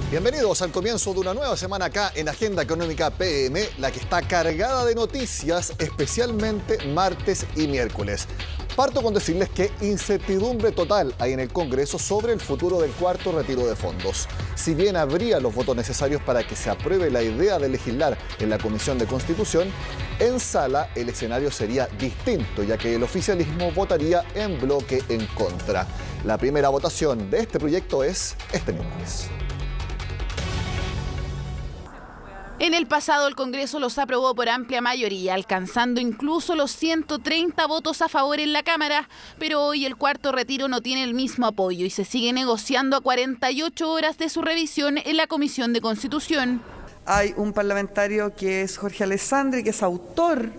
Bienvenidos al comienzo de una nueva semana acá en Agenda Económica PM, la que está cargada de noticias, especialmente martes y miércoles. Parto con decirles que incertidumbre total hay en el Congreso sobre el futuro del cuarto retiro de fondos. Si bien habría los votos necesarios para que se apruebe la idea de legislar en la Comisión de Constitución, en sala el escenario sería distinto, ya que el oficialismo votaría en bloque en contra. La primera votación de este proyecto es este miércoles. En el pasado, el Congreso los aprobó por amplia mayoría, alcanzando incluso los 130 votos a favor en la Cámara, pero hoy el cuarto retiro no tiene el mismo apoyo y se sigue negociando a 48 horas de su revisión en la Comisión de Constitución. Hay un parlamentario que es Jorge Alessandri, que es autor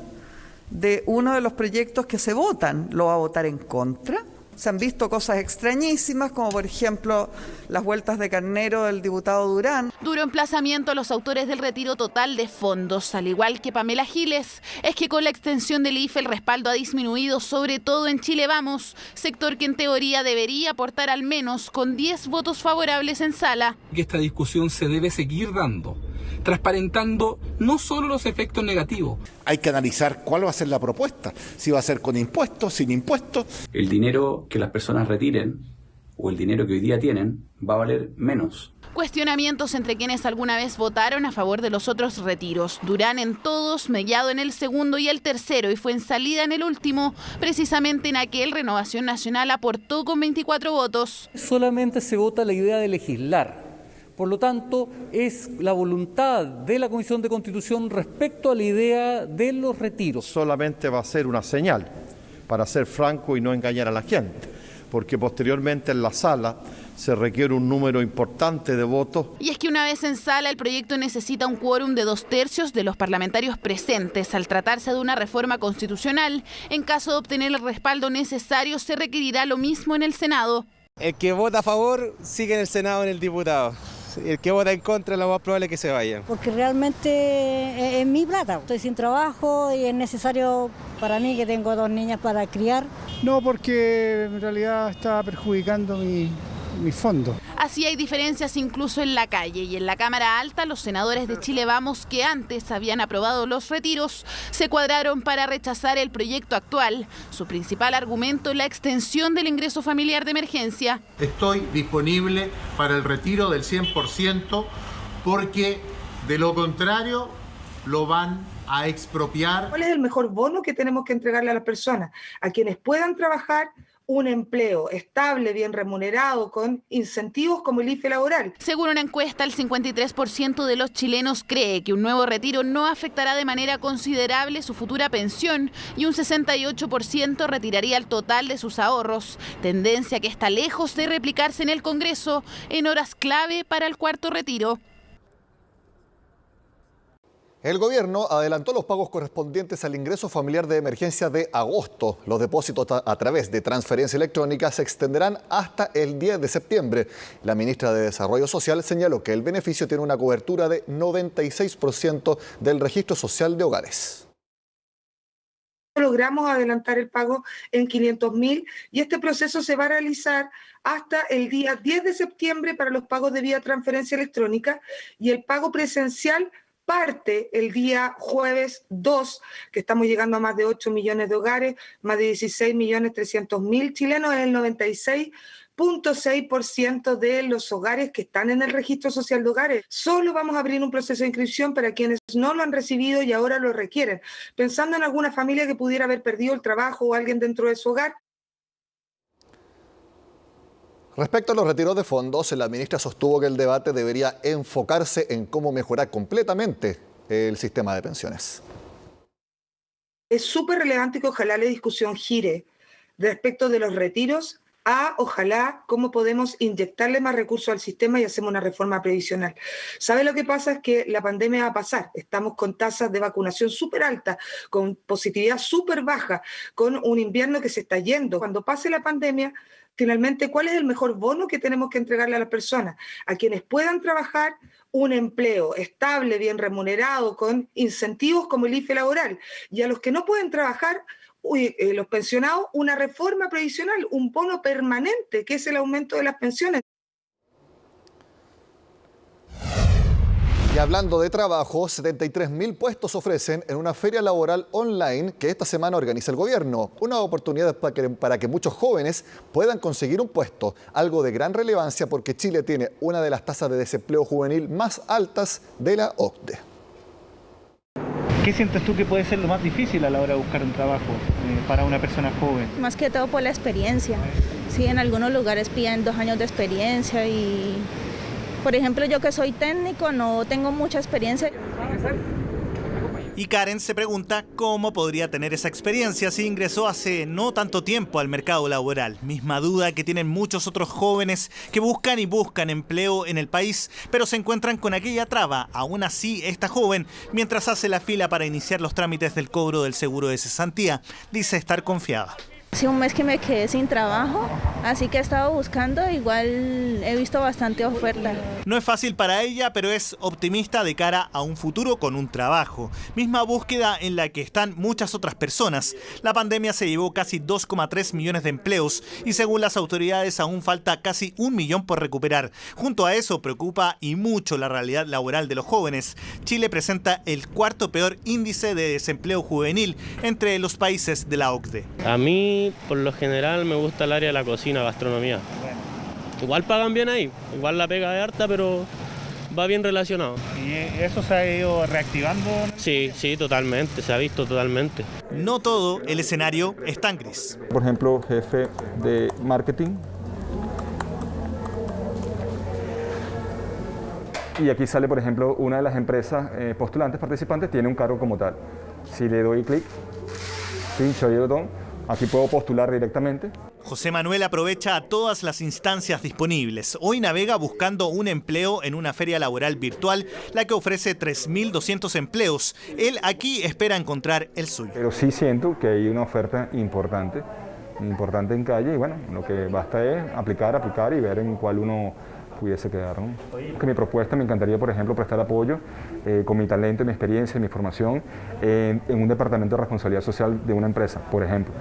de uno de los proyectos que se votan, lo va a votar en contra. Se han visto cosas extrañísimas, como por ejemplo las vueltas de carnero del diputado Durán. Duro emplazamiento a los autores del retiro total de fondos, al igual que Pamela Giles. Es que con la extensión del IFE el respaldo ha disminuido, sobre todo en Chile Vamos, sector que en teoría debería aportar al menos con 10 votos favorables en sala. Esta discusión se debe seguir dando, transparentando no solo los efectos negativos. Hay que analizar cuál va a ser la propuesta, si va a ser con impuestos, sin impuestos. El dinero que las personas retiren o el dinero que hoy día tienen va a valer menos. Cuestionamientos entre quienes alguna vez votaron a favor de los otros retiros. Durán en todos, Mellado en el segundo y el tercero, y fue en salida en el último. Precisamente en aquel, Renovación Nacional aportó con 24 votos. Solamente se vota la idea de legislar. Por lo tanto, es la voluntad de la Comisión de Constitución respecto a la idea de los retiros. Solamente va a ser una señal, para ser franco y no engañar a la gente, porque posteriormente en la sala se requiere un número importante de votos. Y es que una vez en sala el proyecto necesita un quórum de 2/3 de los parlamentarios presentes. Al tratarse de una reforma constitucional, en caso de obtener el respaldo necesario, se requerirá lo mismo en el Senado. El que vota a favor sigue en el Senado, en el diputado. El que vota en contra, lo más probable es que se vaya. Porque realmente es mi plata. Estoy sin trabajo y es necesario para mí, que tengo 2 niñas para criar. No, porque en realidad está perjudicando mi fondo. Así hay diferencias incluso en la calle, y en la Cámara Alta los senadores de Chile Vamos, que antes habían aprobado los retiros, se cuadraron para rechazar el proyecto actual. Su principal argumento es la extensión del ingreso familiar de emergencia. Estoy disponible para el retiro del 100% porque de lo contrario lo van a expropiar. ¿Cuál es el mejor bono que tenemos que entregarle a las personas? A quienes puedan trabajar un empleo estable, bien remunerado, con incentivos como el IFE laboral. Según una encuesta, el 53% de los chilenos cree que un nuevo retiro no afectará de manera considerable su futura pensión, y un 68% retiraría el total de sus ahorros, tendencia que está lejos de replicarse en el Congreso en horas clave para el cuarto retiro. El gobierno adelantó los pagos correspondientes al ingreso familiar de emergencia de agosto. Los depósitos a través de transferencia electrónica se extenderán hasta el 10 de septiembre. La ministra de Desarrollo Social señaló que el beneficio tiene una cobertura de 96% del registro social de hogares. Logramos adelantar el pago en 500.000 y este proceso se va a realizar hasta el día 10 de septiembre para los pagos de vía transferencia electrónica, y el pago presencial parte el día jueves 2, que estamos llegando a más de 8 millones de hogares, más de 16.300.000 chilenos, es el 96,6% de los hogares que están en el registro social de hogares. Solo vamos a abrir un proceso de inscripción para quienes no lo han recibido y ahora lo requieren, pensando en alguna familia que pudiera haber perdido el trabajo o alguien dentro de su hogar. Respecto a los retiros de fondos, la ministra sostuvo que el debate debería enfocarse en cómo mejorar completamente el sistema de pensiones. Es súper relevante que ojalá la discusión gire respecto de los retiros a, ojalá, cómo podemos inyectarle más recursos al sistema y hacemos una reforma previsional. ¿Sabe lo que pasa? Es que la pandemia va a pasar. Estamos con tasas de vacunación súper altas, con positividad súper baja, con un invierno que se está yendo. Cuando pase la pandemia, finalmente, ¿cuál es el mejor bono que tenemos que entregarle a las personas? A quienes puedan trabajar un empleo estable, bien remunerado, con incentivos como el IFE laboral. Y a los que no pueden trabajar, los pensionados, una reforma previsional, un bono permanente, que es el aumento de las pensiones. Y hablando de trabajo, 73.000 puestos ofrecen en una feria laboral online que esta semana organiza el gobierno. Una oportunidad para que muchos jóvenes puedan conseguir un puesto, algo de gran relevancia porque Chile tiene una de las tasas de desempleo juvenil más altas de la OCDE. ¿Qué sientes tú que puede ser lo más difícil a la hora de buscar un trabajo para una persona joven? Más que todo por la experiencia. Sí, en algunos lugares piden 2 años de experiencia y, por ejemplo, yo que soy técnico no tengo mucha experiencia. Y Karen se pregunta cómo podría tener esa experiencia si ingresó hace no tanto tiempo al mercado laboral. Misma duda que tienen muchos otros jóvenes que buscan empleo en el país, pero se encuentran con aquella traba. Aún así, esta joven, mientras hace la fila para iniciar los trámites del cobro del seguro de cesantía, dice estar confiada. Hace un mes que me quedé sin trabajo, así que he estado buscando, igual he visto bastante oferta. No es fácil para ella, pero es optimista de cara a un futuro con un trabajo. Misma búsqueda en la que están muchas otras personas. La pandemia se llevó casi 2,3 millones de empleos y según las autoridades aún falta casi 1 millón por recuperar. Junto a eso preocupa y mucho la realidad laboral de los jóvenes. Chile presenta el 4º peor índice de desempleo juvenil entre los países de la OCDE. A mí, por lo general, me gusta el área de la cocina, gastronomía. Igual pagan bien ahí, igual la pega es harta, pero va bien relacionado. ¿Y eso se ha ido reactivando? Sí, totalmente, se ha visto totalmente. No todo el escenario es tan gris. Por ejemplo, jefe de marketing. Y aquí sale, por ejemplo, una de las empresas postulantes, participantes, tiene un cargo como tal. Si le doy clic, pincho el botón, aquí puedo postular directamente. José Manuel aprovecha todas las instancias disponibles. Hoy navega buscando un empleo en una feria laboral virtual, la que ofrece 3.200 empleos. Él aquí espera encontrar el suyo. Pero sí siento que hay una oferta importante en calle y bueno, lo que basta es aplicar y ver en cuál uno pudiese quedar, ¿no? Que mi propuesta me encantaría, por ejemplo, prestar apoyo con mi talento, mi experiencia, mi formación en un departamento de responsabilidad social de una empresa, por ejemplo.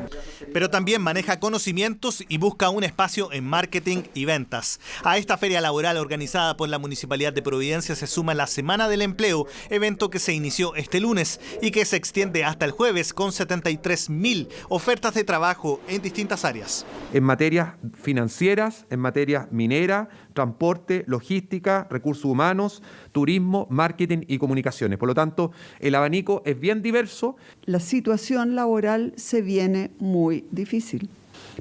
Pero también maneja conocimientos y busca un espacio en marketing y ventas. A esta feria laboral organizada por la Municipalidad de Providencia se suma la Semana del Empleo, evento que se inició este lunes y que se extiende hasta el jueves con 73.000 ofertas de trabajo en distintas áreas. En materias financieras, en materias minera, transporte, logística, recursos humanos, turismo, marketing y comunicaciones. Por lo tanto, el abanico es bien diverso. La situación laboral se viene muy difícil,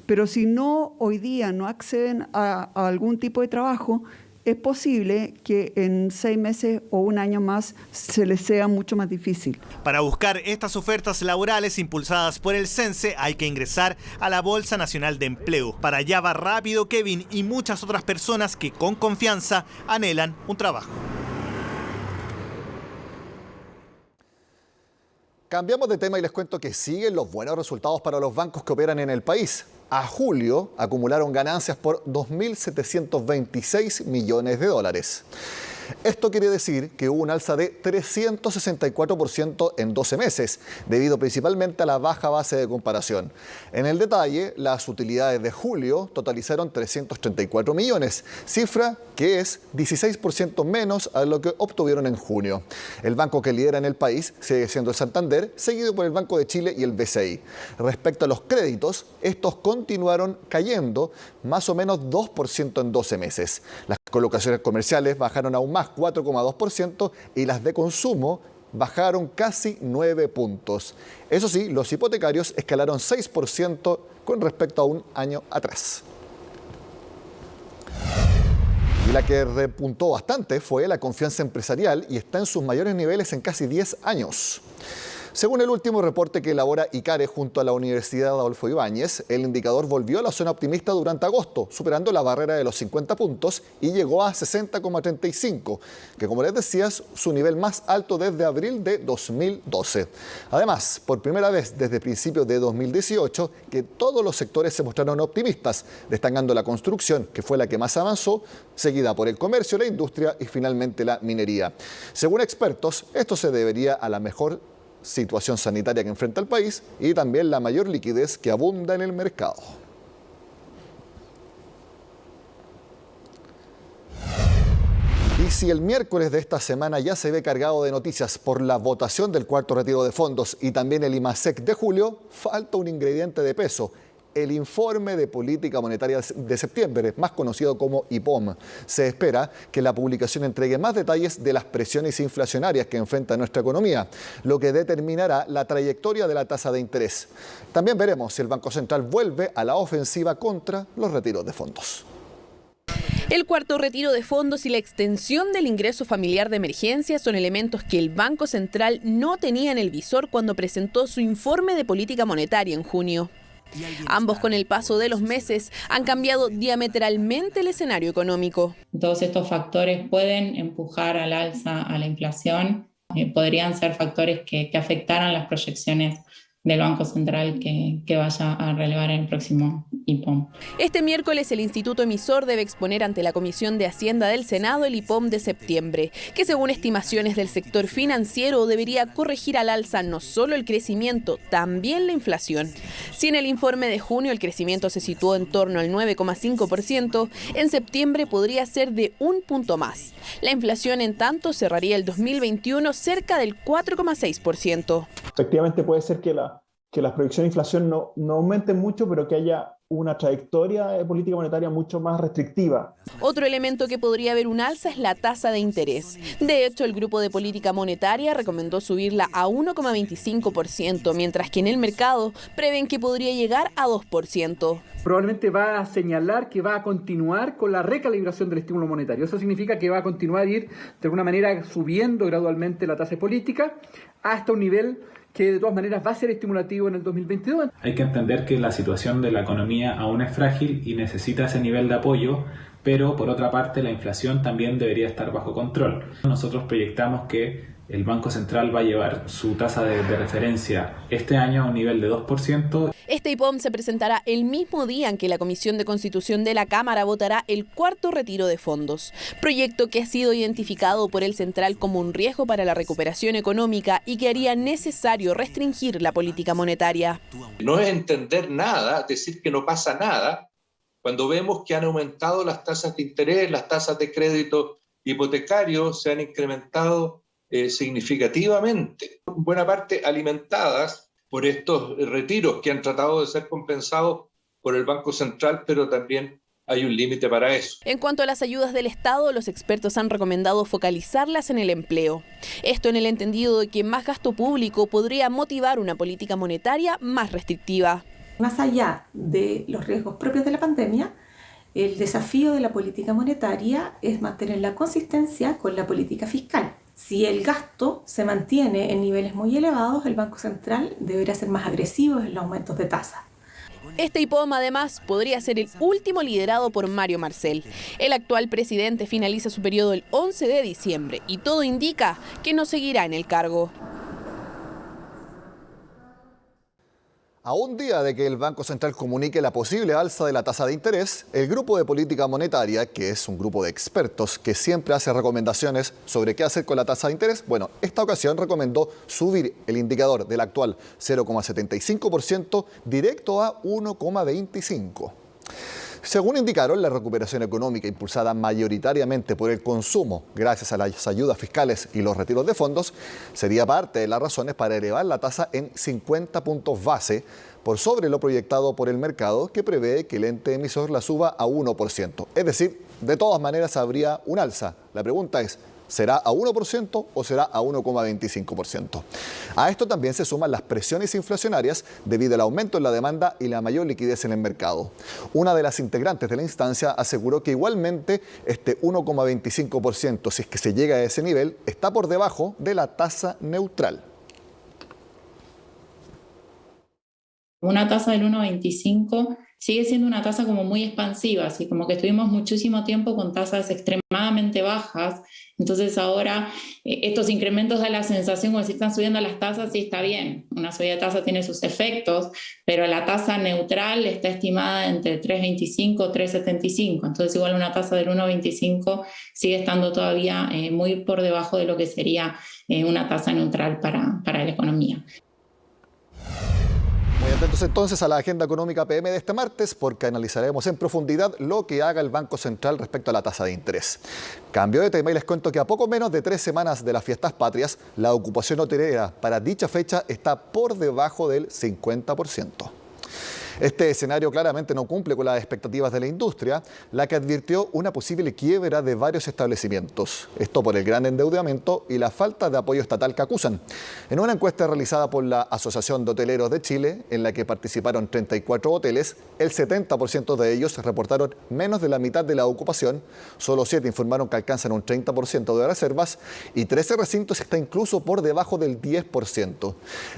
pero si hoy día no acceden a algún tipo de trabajo, es posible que en 6 meses o 1 año más se les sea mucho más difícil. Para buscar estas ofertas laborales impulsadas por el CENSE hay que ingresar a la Bolsa Nacional de Empleo. Para allá va rápido Kevin y muchas otras personas que con confianza anhelan un trabajo. Cambiamos de tema y les cuento que siguen los buenos resultados para los bancos que operan en el país. A julio acumularon ganancias por 2.726 millones de dólares. Esto quiere decir que hubo un alza de 364% en 12 meses, debido principalmente a la baja base de comparación. En el detalle, las utilidades de julio totalizaron 334 millones, cifra que es 16% menos a lo que obtuvieron en junio. El banco que lidera en el país sigue siendo el Santander, seguido por el Banco de Chile y el BCI. Respecto a los créditos, estos continuaron cayendo más o menos 2% en 12 meses. Las colocaciones comerciales bajaron aún más 4,2% y las de consumo bajaron casi 9 puntos. Eso sí, los hipotecarios escalaron 6% con respecto a un año atrás. Y la que repuntó bastante fue la confianza empresarial y está en sus mayores niveles en casi 10 años. Según el último reporte que elabora ICARE junto a la Universidad Adolfo Ibáñez, el indicador volvió a la zona optimista durante agosto, superando la barrera de los 50 puntos y llegó a 60,35, que como les decía es su nivel más alto desde abril de 2012. Además, por primera vez desde principios de 2018, que todos los sectores se mostraron optimistas, destacando la construcción, que fue la que más avanzó, seguida por el comercio, la industria y finalmente la minería. Según expertos, esto se debería a la mejor situación sanitaria que enfrenta el país y también la mayor liquidez que abunda en el mercado. Y si el miércoles de esta semana ya se ve cargado de noticias por la votación del cuarto retiro de fondos y también el IMASEC de julio, falta un ingrediente de peso: el informe de política monetaria de septiembre, más conocido como IPOM. Se espera que la publicación entregue más detalles de las presiones inflacionarias que enfrenta nuestra economía, lo que determinará la trayectoria de la tasa de interés. También veremos si el Banco Central vuelve a la ofensiva contra los retiros de fondos. El cuarto retiro de fondos y la extensión del ingreso familiar de emergencia son elementos que el Banco Central no tenía en el visor cuando presentó su informe de política monetaria en junio. Ambos, con el paso de los meses, han cambiado diametralmente el escenario económico. Todos estos factores pueden empujar al alza a la inflación, podrían ser factores que afectaran las proyecciones del Banco Central que vaya a relevar en el próximo IPOM. Este miércoles el Instituto Emisor debe exponer ante la Comisión de Hacienda del Senado el IPOM de septiembre, que según estimaciones del sector financiero debería corregir al alza no solo el crecimiento, también la inflación. Si en el informe de junio el crecimiento se situó en torno al 9,5%, en septiembre podría ser de un punto más. La inflación, en tanto, cerraría el 2021 cerca del 4,6%. Efectivamente puede ser que las proyecciones de inflación no aumenten mucho, pero que haya una trayectoria de política monetaria mucho más restrictiva. Otro elemento que podría haber un alza es la tasa de interés. De hecho, el Grupo de Política Monetaria recomendó subirla a 1,25%, mientras que en el mercado prevén que podría llegar a 2%. Probablemente va a señalar que va a continuar con la recalibración del estímulo monetario. Eso significa que va a continuar a ir de alguna manera subiendo gradualmente la tasa política hasta un nivel que de todas maneras va a ser estimulativo en el 2022. Hay que entender que la situación de la economía aún es frágil y necesita ese nivel de apoyo, pero por otra parte la inflación también debería estar bajo control. Nosotros proyectamos que el Banco Central va a llevar su tasa de referencia este año a un nivel de 2%. Este IPOM se presentará el mismo día en que la Comisión de Constitución de la Cámara votará el cuarto retiro de fondos, proyecto que ha sido identificado por el Central como un riesgo para la recuperación económica y que haría necesario restringir la política monetaria. No es entender nada, decir que no pasa nada, cuando vemos que han aumentado las tasas de interés, las tasas de crédito hipotecario se han incrementado significativamente, en buena parte alimentadas por estos retiros que han tratado de ser compensados por el Banco Central, pero también hay un límite para eso. En cuanto a las ayudas del Estado, los expertos han recomendado focalizarlas en el empleo. Esto en el entendido de que más gasto público podría motivar una política monetaria más restrictiva. Más allá de los riesgos propios de la pandemia, el desafío de la política monetaria es mantener la consistencia con la política fiscal. Si el gasto se mantiene en niveles muy elevados, el Banco Central deberá ser más agresivo en los aumentos de tasa. Este IPOM, además, podría ser el último liderado por Mario Marcel. El actual presidente finaliza su periodo el 11 de diciembre y todo indica que no seguirá en el cargo. A un día de que el Banco Central comunique la posible alza de la tasa de interés, el Grupo de Política Monetaria, que es un grupo de expertos que siempre hace recomendaciones sobre qué hacer con la tasa de interés, bueno, esta ocasión recomendó subir el indicador del actual 0,75% directo a 1,25%. Según indicaron, la recuperación económica impulsada mayoritariamente por el consumo, gracias a las ayudas fiscales y los retiros de fondos, sería parte de las razones para elevar la tasa en 50 puntos base, por sobre lo proyectado por el mercado, que prevé que el ente emisor la suba a 1%. Es decir, de todas maneras habría un alza. La pregunta es, ¿será a 1% o será a 1,25%? A esto también se suman las presiones inflacionarias debido al aumento en la demanda y la mayor liquidez en el mercado. Una de las integrantes de la instancia aseguró que igualmente este 1,25%, si es que se llega a ese nivel, está por debajo de la tasa neutral. Una tasa del 1,25 sigue siendo una tasa como muy expansiva, así como que estuvimos muchísimo tiempo con tasas extremadamente bajas. Entonces ahora estos incrementos da la sensación como si están subiendo las tasas, sí está bien, una subida de tasa tiene sus efectos, pero la tasa neutral está estimada entre 3,25 y 3,75, entonces igual una tasa del 1,25 sigue estando todavía muy por debajo de lo que sería una tasa neutral para la economía. Muy atentos entonces a la agenda económica PM de este martes, porque analizaremos en profundidad lo que haga el Banco Central respecto a la tasa de interés. Cambio de tema y les cuento que a poco menos de 3 semanas de las fiestas patrias, la ocupación hotelera para dicha fecha está por debajo del 50%. Este escenario claramente no cumple con las expectativas de la industria, la que advirtió una posible quiebra de varios establecimientos. Esto por el gran endeudamiento y la falta de apoyo estatal que acusan. En una encuesta realizada por la Asociación de Hoteleros de Chile, en la que participaron 34 hoteles, el 70% de ellos reportaron menos de la mitad de la ocupación, solo 7 informaron que alcanzan un 30% de reservas y 13 recintos está incluso por debajo del 10%.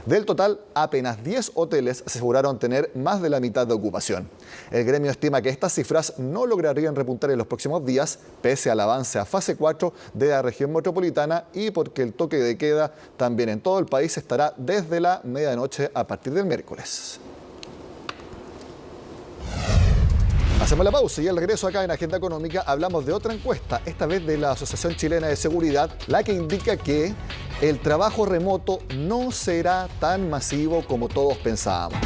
Del total, apenas 10 hoteles aseguraron tener más de la mitad de ocupación. El gremio estima que estas cifras no lograrían repuntar en los próximos días, pese al avance a fase 4 de la región metropolitana y porque el toque de queda también en todo el país estará desde la medianoche a partir del miércoles. Hacemos la pausa y al regreso acá en Agenda Económica hablamos de otra encuesta, esta vez de la Asociación Chilena de Seguridad, la que indica que el trabajo remoto no será tan masivo como todos pensábamos.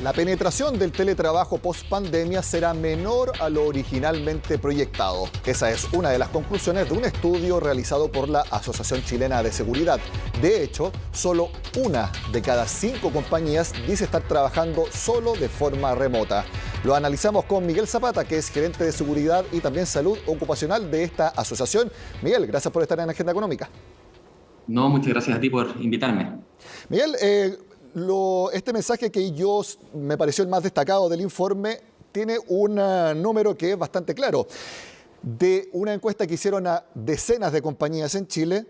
La penetración del teletrabajo post-pandemia será menor a lo originalmente proyectado. Esa es una de las conclusiones de un estudio realizado por la Asociación Chilena de Seguridad. De hecho, solo 1 de cada 5 compañías dice estar trabajando solo de forma remota. Lo analizamos con Miguel Zapata, que es gerente de seguridad y también salud ocupacional de esta asociación. Miguel, gracias por estar en Agenda Económica. No, muchas gracias a ti por invitarme. Miguel, este mensaje que me pareció el más destacado del informe tiene un número que es bastante claro. De una encuesta que hicieron a decenas de compañías en Chile,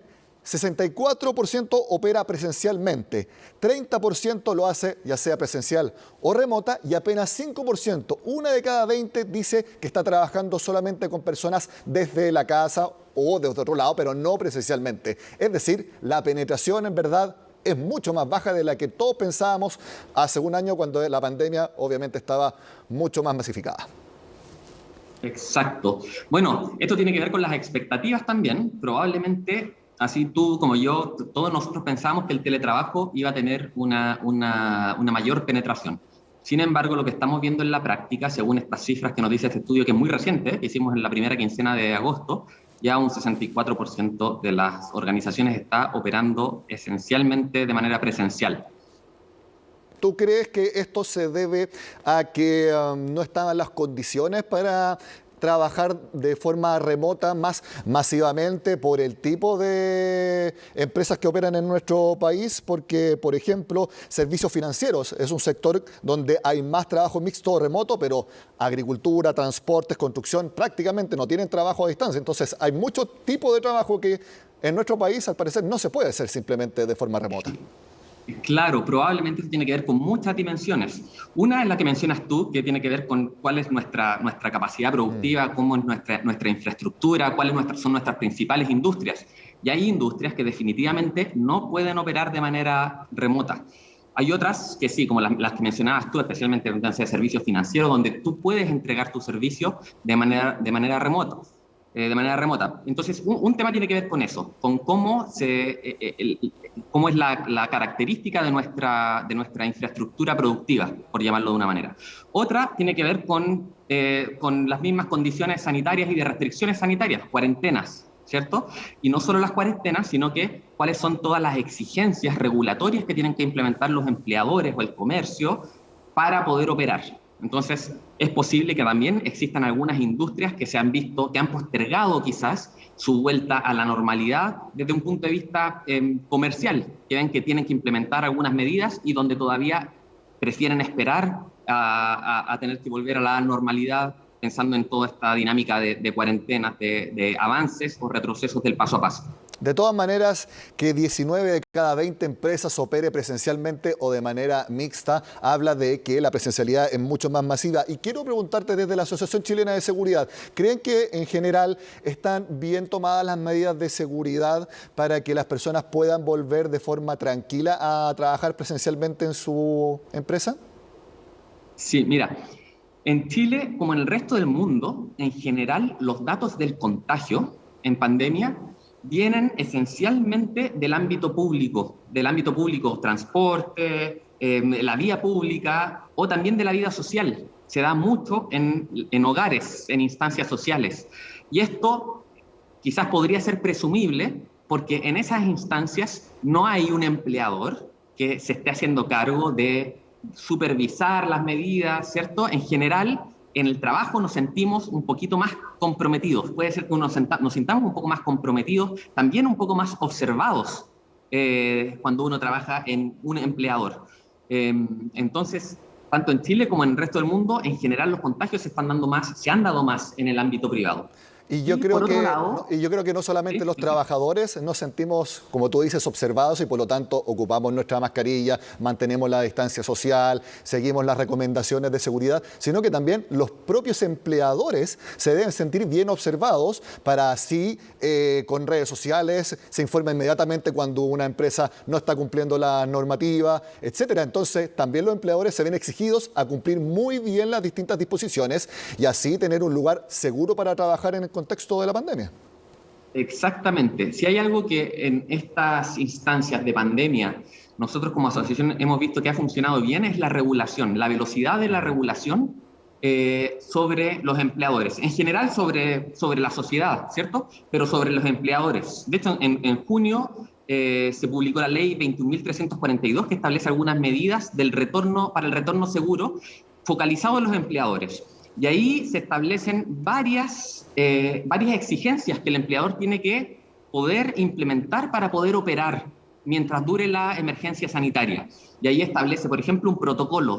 64% opera presencialmente, 30% lo hace ya sea presencial o remota y apenas 5%, 1 de cada 20 dice que está trabajando solamente con personas desde la casa o de otro lado, pero no presencialmente. Es decir, la penetración en verdad es mucho más baja de la que todos pensábamos hace un año cuando la pandemia obviamente estaba mucho más masificada. Exacto. Bueno, esto tiene que ver con las expectativas también. Probablemente, así tú como yo, todos nosotros pensábamos que el teletrabajo iba a tener una mayor penetración. Sin embargo, lo que estamos viendo en la práctica, según estas cifras que nos dice este estudio, que es muy reciente, que hicimos en la primera quincena de agosto, ya un 64% de las organizaciones está operando esencialmente de manera presencial. ¿Tú crees que esto se debe a que no estaban las condiciones para trabajar de forma remota más masivamente por el tipo de empresas que operan en nuestro país? Porque, por ejemplo, servicios financieros es un sector donde hay más trabajo mixto o remoto, pero agricultura, transportes, construcción prácticamente no tienen trabajo a distancia. Entonces, hay muchos tipos de trabajo que en nuestro país, al parecer, no se puede hacer simplemente de forma remota. Claro, probablemente eso tiene que ver con muchas dimensiones. Una es la que mencionas tú, que tiene que ver con cuál es nuestra capacidad productiva, cómo es nuestra infraestructura, cuáles son nuestras principales industrias. Y hay industrias que definitivamente no pueden operar de manera remota. Hay otras que sí, como las que mencionabas tú, especialmente en de servicios financieros, donde tú puedes entregar tu servicio de manera remota. Entonces, un tema tiene que ver con eso, con cómo es la característica de nuestra infraestructura productiva, por llamarlo de una manera. Otra tiene que ver con las mismas condiciones sanitarias y de restricciones sanitarias, cuarentenas, ¿cierto? Y no solo las cuarentenas, sino que cuáles son todas las exigencias regulatorias que tienen que implementar los empleadores o el comercio para poder operar. Entonces, es posible que también existan algunas industrias que se han visto, que han postergado quizás su vuelta a la normalidad desde un punto de vista comercial, que ven que tienen que implementar algunas medidas y donde todavía prefieren esperar a tener que volver a la normalidad, pensando en toda esta dinámica de cuarentenas, de avances o retrocesos del paso a paso. De todas maneras, que 19 de cada 20 empresas opere presencialmente o de manera mixta, habla de que la presencialidad es mucho más masiva. Y quiero preguntarte desde la Asociación Chilena de Seguridad, ¿creen que en general están bien tomadas las medidas de seguridad para que las personas puedan volver de forma tranquila a trabajar presencialmente en su empresa? Sí, mira, en Chile, como en el resto del mundo, en general, los datos del contagio en pandemia vienen esencialmente del ámbito público, transporte, la vía pública o también de la vida social. Se da mucho en hogares, en instancias sociales. Y esto quizás podría ser presumible porque en esas instancias no hay un empleador que se esté haciendo cargo de supervisar las medidas, ¿cierto? En general, en el trabajo nos sentimos un poquito más comprometidos. Puede ser que nos sintamos un poco más comprometidos, también un poco más observados cuando uno trabaja en un empleador. Entonces, tanto en Chile como en el resto del mundo, en general los contagios se han dado más en el ámbito privado. Y yo creo que no solamente los trabajadores nos sentimos, como tú dices, observados y por lo tanto ocupamos nuestra mascarilla, mantenemos la distancia social, seguimos las recomendaciones de seguridad, sino que también los propios empleadores se deben sentir bien observados para así con redes sociales se informa inmediatamente cuando una empresa no está cumpliendo la normativa, etcétera. Entonces también los empleadores se ven exigidos a cumplir muy bien las distintas disposiciones y así tener un lugar seguro para trabajar en el contexto de la pandemia. Exactamente. Si hay algo que en estas instancias de pandemia nosotros como asociación hemos visto que ha funcionado bien es la regulación, la velocidad de la regulación sobre los empleadores. En general sobre la sociedad, ¿cierto? Pero sobre los empleadores. De hecho, en junio se publicó la ley 21.342 que establece algunas medidas para el retorno seguro focalizado en los empleadores. Y ahí se establecen varias exigencias que el empleador tiene que poder implementar para poder operar mientras dure la emergencia sanitaria. Y ahí establece, por ejemplo,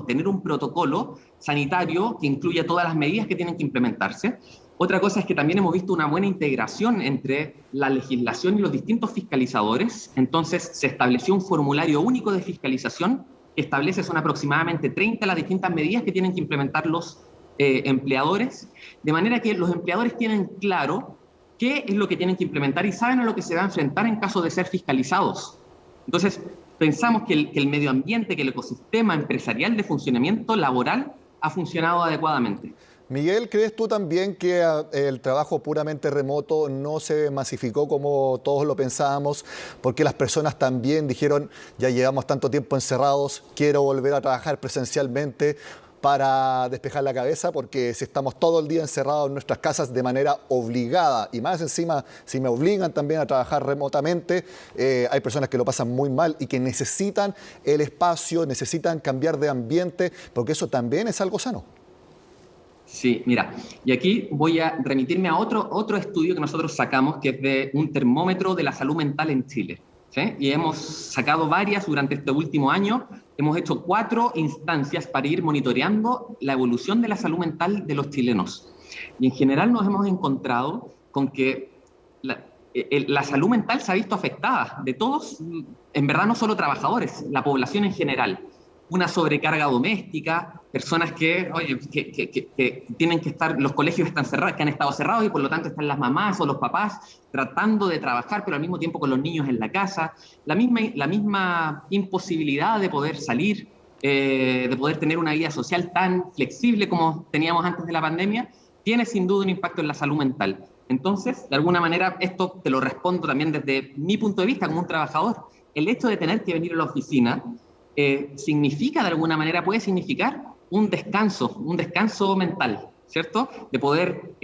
tener un protocolo sanitario que incluya todas las medidas que tienen que implementarse. Otra cosa es que también hemos visto una buena integración entre la legislación y los distintos fiscalizadores. Entonces se estableció un formulario único de fiscalización que establece, son aproximadamente 30 las distintas medidas que tienen que implementar los empleadores, de manera que los empleadores tienen claro qué es lo que tienen que implementar y saben a lo que se va a enfrentar en caso de ser fiscalizados. Entonces, pensamos que el medio ambiente, que el ecosistema empresarial de funcionamiento laboral ha funcionado adecuadamente. Miguel, ¿crees tú también que el trabajo puramente remoto no se masificó como todos lo pensábamos? Porque las personas también dijeron, ya llevamos tanto tiempo encerrados, quiero volver a trabajar presencialmente para despejar la cabeza, porque si estamos todo el día encerrados en nuestras casas de manera obligada y más encima si me obligan también a trabajar remotamente, hay personas que lo pasan muy mal y que necesitan el espacio, necesitan cambiar de ambiente, porque eso también es algo sano. Sí, mira, y aquí voy a remitirme a otro estudio que nosotros sacamos, que es de un termómetro de la salud mental en Chile, ¿sí? Y hemos sacado varias durante este último año. Hemos hecho 4 instancias para ir monitoreando la evolución de la salud mental de los chilenos. Y en general nos hemos encontrado con que la salud mental se ha visto afectada de todos, en verdad no solo trabajadores, la población en general. Una sobrecarga doméstica, personas que tienen que estar, los colegios están cerrados, que han estado cerrados y por lo tanto están las mamás o los papás tratando de trabajar, pero al mismo tiempo con los niños en la casa. La misma imposibilidad de poder salir, de poder tener una vida social tan flexible como teníamos antes de la pandemia, tiene sin duda un impacto en la salud mental. Entonces, de alguna manera, esto te lo respondo también desde mi punto de vista como un trabajador. El hecho de tener que venir a la oficina significa, de alguna manera, puede significar un descanso mental, ¿cierto? De poder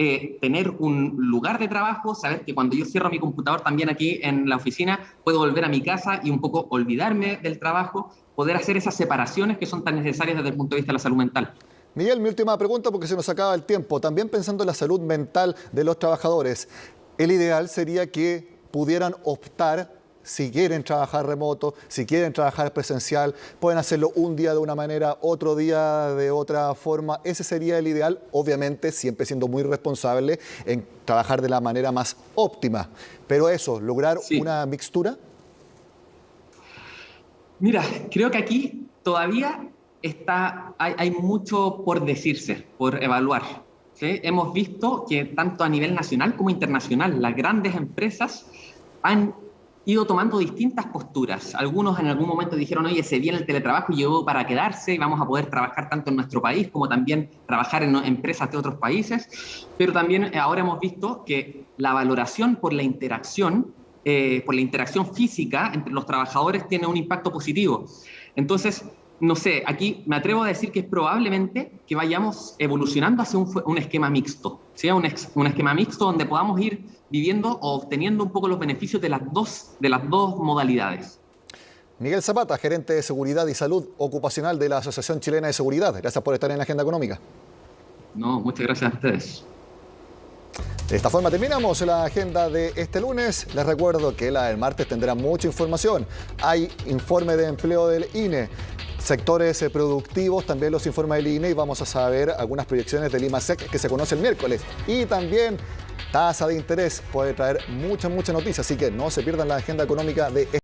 tener un lugar de trabajo, saber que cuando yo cierro mi computador también aquí en la oficina, puedo volver a mi casa y un poco olvidarme del trabajo, poder hacer esas separaciones que son tan necesarias desde el punto de vista de la salud mental. Miguel, mi última pregunta porque se nos acaba el tiempo. También pensando en la salud mental de los trabajadores, el ideal sería que pudieran optar, si quieren trabajar remoto, si quieren trabajar presencial, pueden hacerlo un día de una manera, otro día de otra forma. Ese sería el ideal, obviamente siempre siendo muy responsable en trabajar de la manera más óptima. Pero eso, lograr una mixtura. Mira, creo que aquí todavía hay mucho por decirse, por evaluar, ¿sí? Hemos visto que tanto a nivel nacional como internacional, las grandes empresas han ido tomando distintas posturas. Algunos en algún momento dijeron, oye, se viene el teletrabajo y llegó para quedarse y vamos a poder trabajar tanto en nuestro país como también trabajar en empresas de otros países. Pero también ahora hemos visto que la valoración por la interacción por la interacción física entre los trabajadores tiene un impacto positivo. Entonces, no sé, aquí me atrevo a decir que es probablemente que vayamos evolucionando hacia un esquema mixto, ¿sí? un esquema mixto donde podamos ir viviendo o obteniendo un poco los beneficios de las dos modalidades. Miguel Zapata, gerente de Seguridad y Salud Ocupacional de la Asociación Chilena de Seguridad. Gracias por estar en la Agenda Económica. No, muchas gracias a ustedes. De esta forma terminamos la agenda de este lunes. Les recuerdo que la del martes tendrá mucha información. Hay informe de empleo del INE, sectores productivos, también los informes del INE, y vamos a saber algunas proyecciones del IMASEC que se conoce el miércoles. Y también tasa de interés puede traer muchas noticias, así que no se pierdan la agenda económica de este